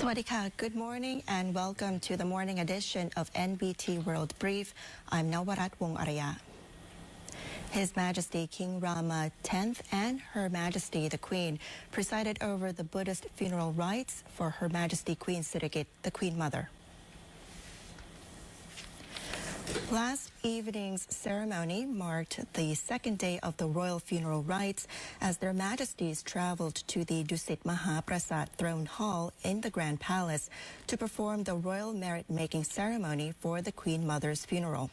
Sawadika, good morning and welcome to the morning edition of NBT World Brief. I'm Nawarat Wong Araya. His Majesty King Rama X and Her Majesty the Queen presided over the Buddhist funeral rites for Her Majesty Queen SIRIKIT, the Queen Mother. Last evening's ceremony marked the second day of the royal funeral rites as their majesties traveled to the Dusit PRESIDE throne hall in the Grand Palace to perform the royal merit-making ceremony for the Queen Mother's funeral.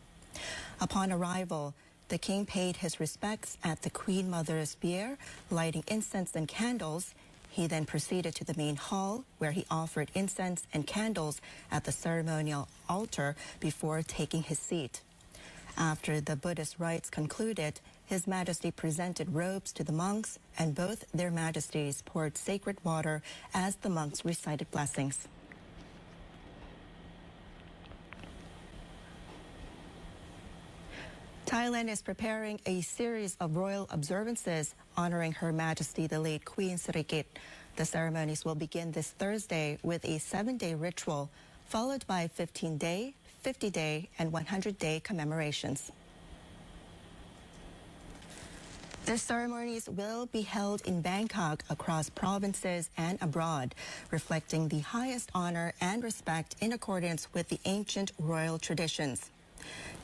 Upon arrival, the king paid his respects at the Queen Mother's bier, lighting incense and candles. He then proceeded to the main hall, where he offered incense and candles at the ceremonial altar before taking his seat. After the Buddhist rites concluded, His Majesty presented robes to the monks, and both their majesties poured sacred water as the monks recited blessings. Thailand is preparing a series of royal observances honoring Her Majesty the late Queen SIRIKIT. The ceremonies will begin this Thursday with a 7-day ritual, followed by 15-day, 50-day, and 100-day commemorations. The ceremonies will be held in Bangkok, across provinces and abroad, reflecting the highest honor and respect in accordance with the ancient royal traditions.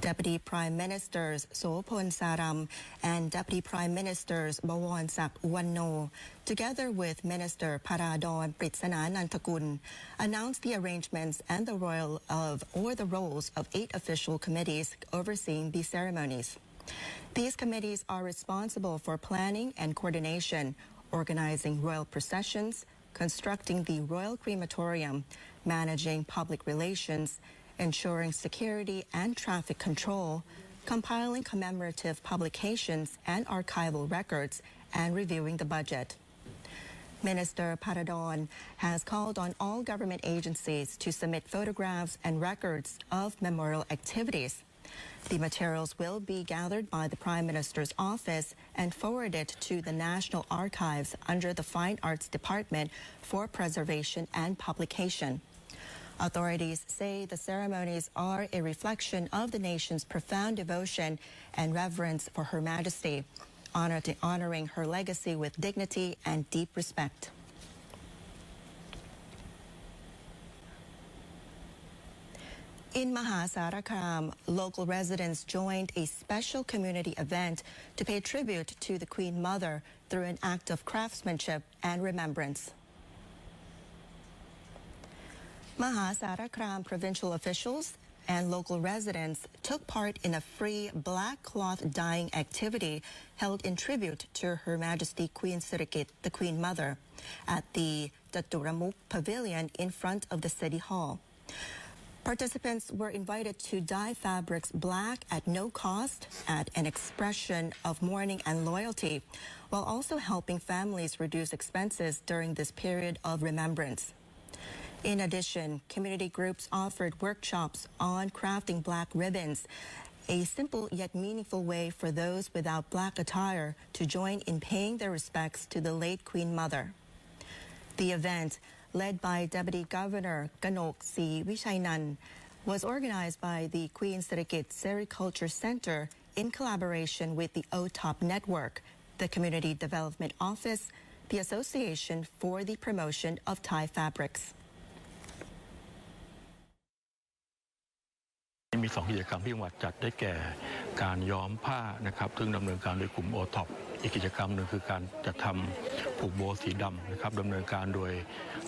Deputy Prime Ministers Sophon Saram and Deputy Prime Ministers Bawon Sak Wanno, together with Minister Paradon Pritsananantakun, announced the arrangements and the roles of 8 official committees overseeing the ceremonies. These committees are responsible for planning and coordination, organizing royal processions, constructing the royal crematorium, managing public relations, ensuring security and traffic control, compiling commemorative publications and archival records, and reviewing the budget. Minister Paradon has called on all government agencies to submit photographs and records of memorial activities. The materials will be gathered by the Prime Minister's office and forwarded to the National Archives under the Fine Arts Department for preservation and publication. Authorities say the ceremonies are a reflection of the nation's profound devotion and reverence for Her Majesty, honoring her legacy with dignity and deep respect. In Mahasarakham, local residents joined a special community event to pay tribute to the Queen Mother through an act of craftsmanship and remembrance. Mahasarakham provincial officials and local residents took part in a free black cloth dyeing activity held in tribute to Her Majesty Queen SIRIKIT, the Queen Mother, at the Jaturamukh Pavilion in front of the City Hall. Participants were invited to dye fabrics black at no cost, as an expression of mourning and loyalty, while also helping families reduce expenses during this period of remembrance. In addition, community groups offered workshops on crafting black ribbons, a simple yet meaningful way for those without black attire to join in paying their respects to the late Queen Mother. The event, led by Deputy Governor Ganok C. Vichainan, was organized by the Queen SIRIKIT Sericulture Center in collaboration with the OTOP Network, the Community Development Office, the Association for the Promotion of Thai Fabrics. มี2 กิจกรรมที่จังหวัดจัดได้แก่การย้อมผ้านะครับซึ่งดำเนินการโดยกลุ่มโอท็อปอีกกิจกรรมหนึ่งคือการจัดทำผูกโบสีดำนะครับดำเนินการโดย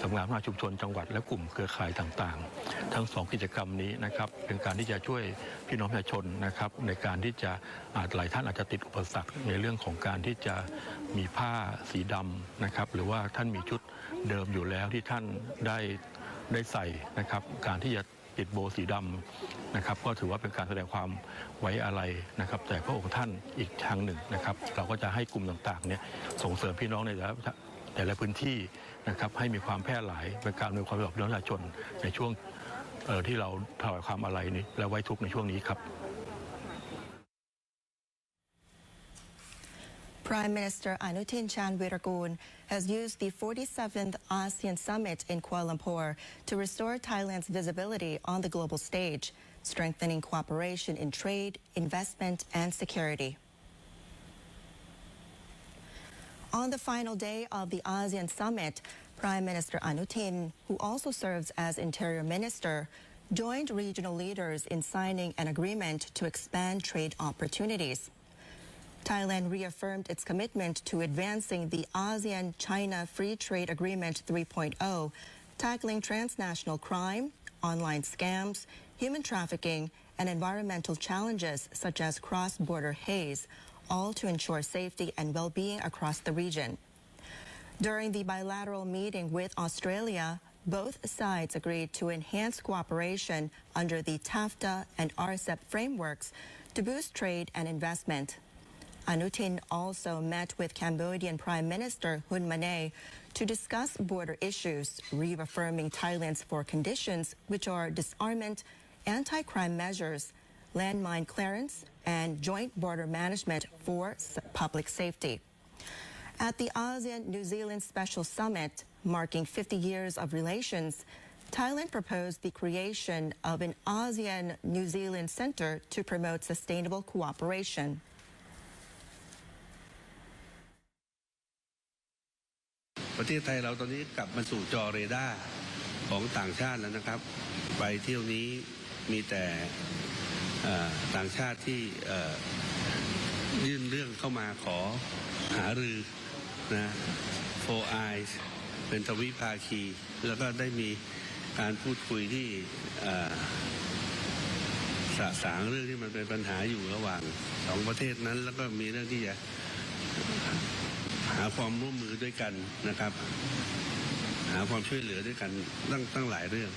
สำนักงานพัฒนาชุมชนจังหวัดและกลุ่มเครือข่ายต่างๆทั้ง2 กิจกรรมนี้นะครับเป็นการที่จะช่วยพี่น้องประชาชนนะครับในการที่จะหลายท่านอาจจะติดอุปสรรคในเรื่องของการที่จะมีผ้าสีดำนะครับหรือว่าท่านมีชุดเดิมอยู่แล้วที่ท่านได้ใส่นะครับการที่จะติดโบสีดำนะครับก็ถือว่าเป็นการแสดงความไว้อาลัยนะครับแต่พระองค์ท่านอีกทางหนึ่งนะครับเราก็จะให้กลุ่มต่างๆเนี่ยส่งเสริมพี่น้องในแต่ละพื้นที่นะครับให้มีความแพร่หลายเป็นการอำนวยความสะดวกพี่น้องประชาชนในช่วงที่เราถวายความอาลัยนี้และไว้ทุกข์ในช่วงนี้ครับ Prime Minister Anutin Chanvirakul has used the 47th ASEAN Summit in Kuala Lumpur to restore Thailand's visibility on the global stage, strengthening cooperation in trade, investment, and security. On the final day of the ASEAN Summit, Prime Minister Anutin, who also serves as Interior Minister, joined regional leaders in signing an agreement to expand trade opportunities. Thailand reaffirmed its commitment to advancing the ASEAN-China Free Trade Agreement 3.0, tackling transnational crime, online scams, human trafficking, and environmental challenges such as cross-border haze, all to ensure safety and well-being across the region. During the bilateral meeting with Australia, both sides agreed to enhance cooperation under the TAFTA and RCEP frameworks to boost trade and investment. Anutin also met with Cambodian Prime Minister Hun Manet to discuss border issues, reaffirming Thailand's four conditions, which are disarmament, anti-crime measures, landmine clearance, and joint border management for public safety. At the ASEAN-New Zealand Special Summit, marking 50 years of relations, Thailand proposed the creation of an ASEAN-New Zealand Center to promote sustainable cooperation. ประเทศไทยเราตอนนี้กลับมาสู่จอเรดาร์ของต่างชาติแล้วนะครับไปเที่ยวนี้มีแต่ต่างชาติที่ยื่นเรื่องเข้ามาขอหารือนะ Four Eyes เป็นทวิภาคีแล้วก็ได้มีการพูดคุยที่สะสางเรื่องที่มันเป็นปัญหาอยู่ระหว่างสองประเทศนั้นแล้วก็มีเรื่องที่จะหาความร่วมมือด้วยกันนะครับหาความช่วยเหลือด้วยกันตั้งหลายเรื่อง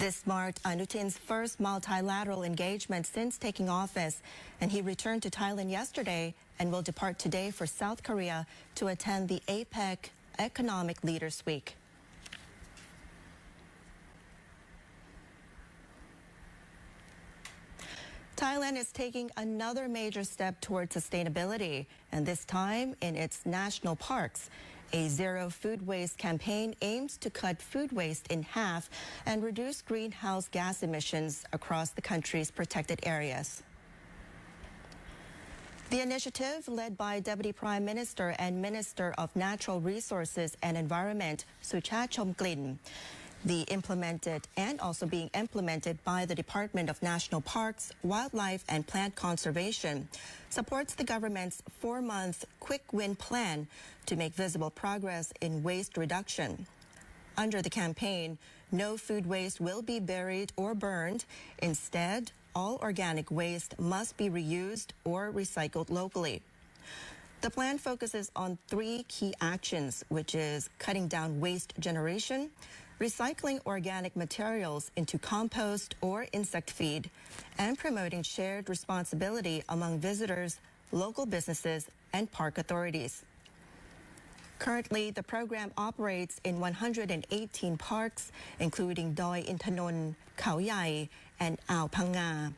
This marked Anutin's first multilateral engagement since taking office, and he returned to Thailand yesterday and will depart today for South Korea to attend the APEC Economic Leaders Week. Thailand is taking another major step towards sustainability, and this time in its national parks. A zero food waste campaign aims to cut food waste in half and reduce greenhouse gas emissions across the country's protected areas. The initiative, led by Deputy Prime Minister and Minister of Natural Resources and Environment, Suchat Chomglin, being implemented by the Department of National Parks, Wildlife and Plant Conservation, supports the government's 4-month quick win plan to make visible progress in waste reduction. Under the campaign, no food waste will be buried or burned. Instead, all organic waste must be reused or recycled locally. The plan focuses on 3 key actions, which is cutting down waste generation, recycling organic materials into compost or insect feed, and promoting shared responsibility among visitors, local businesses, and park authorities. Currently, the program operates in 118 parks, including Doi Intanon, Khao Yai, and Ao Phanga.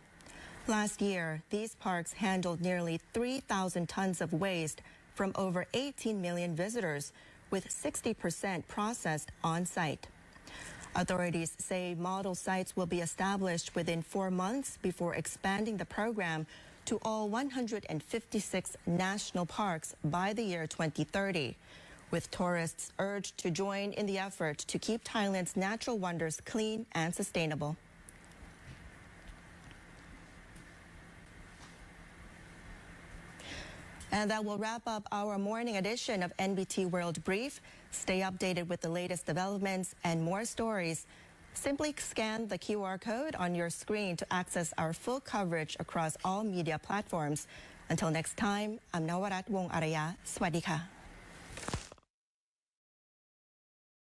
Last year, these parks handled nearly 3,000 tons of waste from over 18 million visitors, with 60% processed on-site. Authorities say model sites will be established within 4 months before expanding the program to all 156 national parks by the year 2030, with tourists urged to join in the effort to keep Thailand's natural wonders clean and sustainable. And that will wrap up our morning edition of NBT World Brief. Stay updated with the latest developments and more stories. Simply scan the QR code on your screen to access our full coverage across all media platforms. Until next time, I'm Nawarat Wong Araya. Swadika.